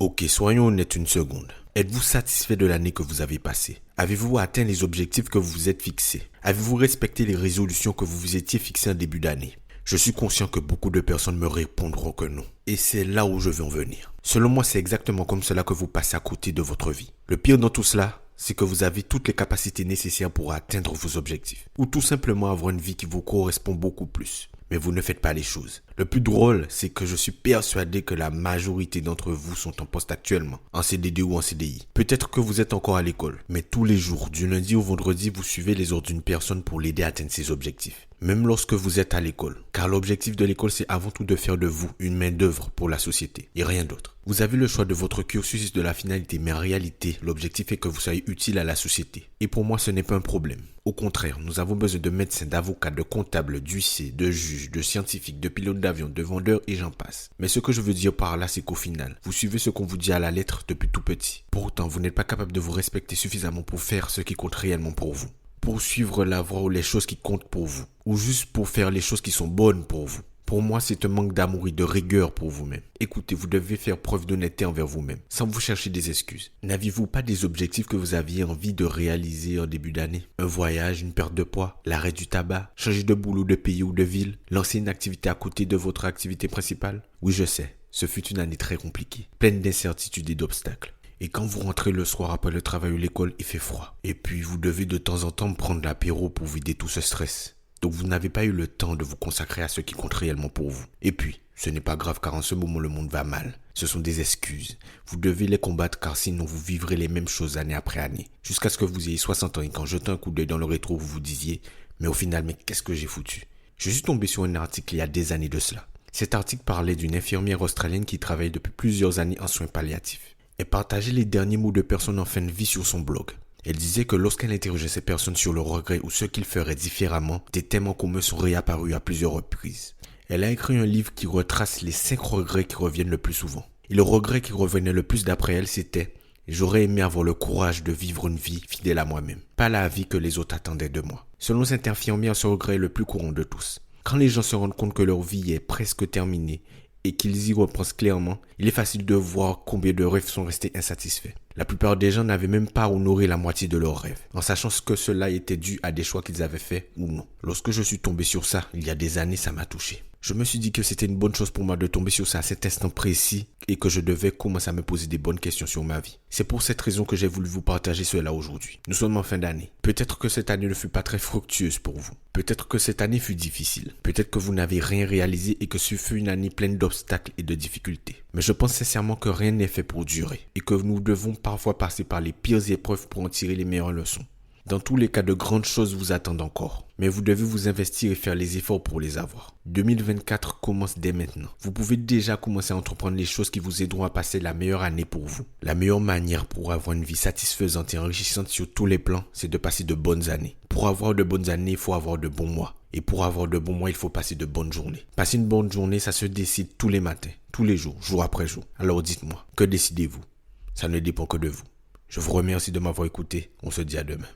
Ok, soyons honnêtes une seconde. Êtes-vous satisfait de l'année que vous avez passée? Avez-vous atteint les objectifs que vous vous êtes fixés? Avez-vous respecté les résolutions que vous vous étiez fixées en début d'année? Je suis conscient que beaucoup de personnes me répondront que non. Et c'est là où je veux en venir. Selon moi, c'est exactement comme cela que vous passez à côté de votre vie. Le pire dans tout cela, c'est que vous avez toutes les capacités nécessaires pour atteindre vos objectifs. Ou tout simplement avoir une vie qui vous correspond beaucoup plus. Mais vous ne faites pas les choses. Le plus drôle, c'est que je suis persuadé que la majorité d'entre vous sont en poste actuellement, en CDD ou en CDI. Peut-être que vous êtes encore à l'école, mais tous les jours, du lundi au vendredi, vous suivez les ordres d'une personne pour l'aider à atteindre ses objectifs. Même lorsque vous êtes à l'école. Car l'objectif de l'école, c'est avant tout de faire de vous une main-d'œuvre pour la société, et rien d'autre. Vous avez le choix de votre cursus et de la finalité, mais en réalité, l'objectif est que vous soyez utile à la société. Et pour moi, ce n'est pas un problème. Au contraire, nous avons besoin de médecins, d'avocats, de comptables, d'huissiers, de juges, de scientifiques, de pilotes d'avion, de vendeurs et j'en passe. Mais ce que je veux dire par là, c'est qu'au final, vous suivez ce qu'on vous dit à la lettre depuis tout petit. Pourtant, vous n'êtes pas capable de vous respecter suffisamment pour faire ce qui compte réellement pour vous. Pour suivre la voie ou les choses qui comptent pour vous. Ou juste pour faire les choses qui sont bonnes pour vous. Pour moi, c'est un manque d'amour et de rigueur pour vous-même. Écoutez, vous devez faire preuve d'honnêteté envers vous-même, sans vous chercher des excuses. N'aviez-vous pas des objectifs que vous aviez envie de réaliser en début d'année? Un voyage, une perte de poids, l'arrêt du tabac, changer de boulot, de pays ou de ville, lancer une activité à côté de votre activité principale? Oui, je sais, ce fut une année très compliquée, pleine d'incertitudes et d'obstacles. Et quand vous rentrez le soir après le travail ou l'école, il fait froid. Et puis vous devez de temps en temps prendre l'apéro pour vider tout ce stress. Donc vous n'avez pas eu le temps de vous consacrer à ce qui compte réellement pour vous. Et puis, ce n'est pas grave car en ce moment le monde va mal. Ce sont des excuses. Vous devez les combattre car sinon vous vivrez les mêmes choses année après année. Jusqu'à ce que vous ayez 60 ans et qu'en jetant un coup d'œil dans le rétro vous vous disiez « Mais au final, mais qu'est-ce que j'ai foutu ?» Je suis tombé sur un article il y a des années de cela. Cet article parlait d'une infirmière australienne qui travaille depuis plusieurs années en soins palliatifs. Elle partageait les derniers mots de personnes en fin de vie sur son blog. Elle disait que lorsqu'elle interrogeait ces personnes sur le regret ou ce qu'ils feraient différemment, des thèmes en commun sont réapparus à plusieurs reprises. Elle a écrit un livre qui retrace les 5 regrets qui reviennent le plus souvent. Et le regret qui revenait le plus d'après elle, c'était « J'aurais aimé avoir le courage de vivre une vie fidèle à moi-même, pas la vie que les autres attendaient de moi. » Selon cette infirmière, ce regret est le plus courant de tous. Quand les gens se rendent compte que leur vie est presque terminée, et qu'ils y repensent clairement, il est facile de voir combien de rêves sont restés insatisfaits. La plupart des gens n'avaient même pas honoré la moitié de leurs rêves, en sachant que cela était dû à des choix qu'ils avaient faits ou non. Lorsque je suis tombé sur ça, il y a des années, ça m'a touché. Je me suis dit que c'était une bonne chose pour moi de tomber sur ça à cet instant précis et que je devais commencer à me poser des bonnes questions sur ma vie. C'est pour cette raison que j'ai voulu vous partager cela aujourd'hui. Nous sommes en fin d'année. Peut-être que cette année ne fut pas très fructueuse pour vous. Peut-être que cette année fut difficile. Peut-être que vous n'avez rien réalisé et que ce fut une année pleine d'obstacles et de difficultés. Mais je pense sincèrement que rien n'est fait pour durer et que nous devons parfois passer par les pires épreuves pour en tirer les meilleures leçons. Dans tous les cas, de grandes choses vous attendent encore. Mais vous devez vous investir et faire les efforts pour les avoir. 2024 commence dès maintenant. Vous pouvez déjà commencer à entreprendre les choses qui vous aideront à passer la meilleure année pour vous. La meilleure manière pour avoir une vie satisfaisante et enrichissante sur tous les plans, c'est de passer de bonnes années. Pour avoir de bonnes années, il faut avoir de bons mois. Et pour avoir de bons mois, il faut passer de bonnes journées. Passer une bonne journée, ça se décide tous les matins, tous les jours, jour après jour. Alors dites-moi, que décidez-vous? Ça ne dépend que de vous. Je vous remercie de m'avoir écouté. On se dit à demain.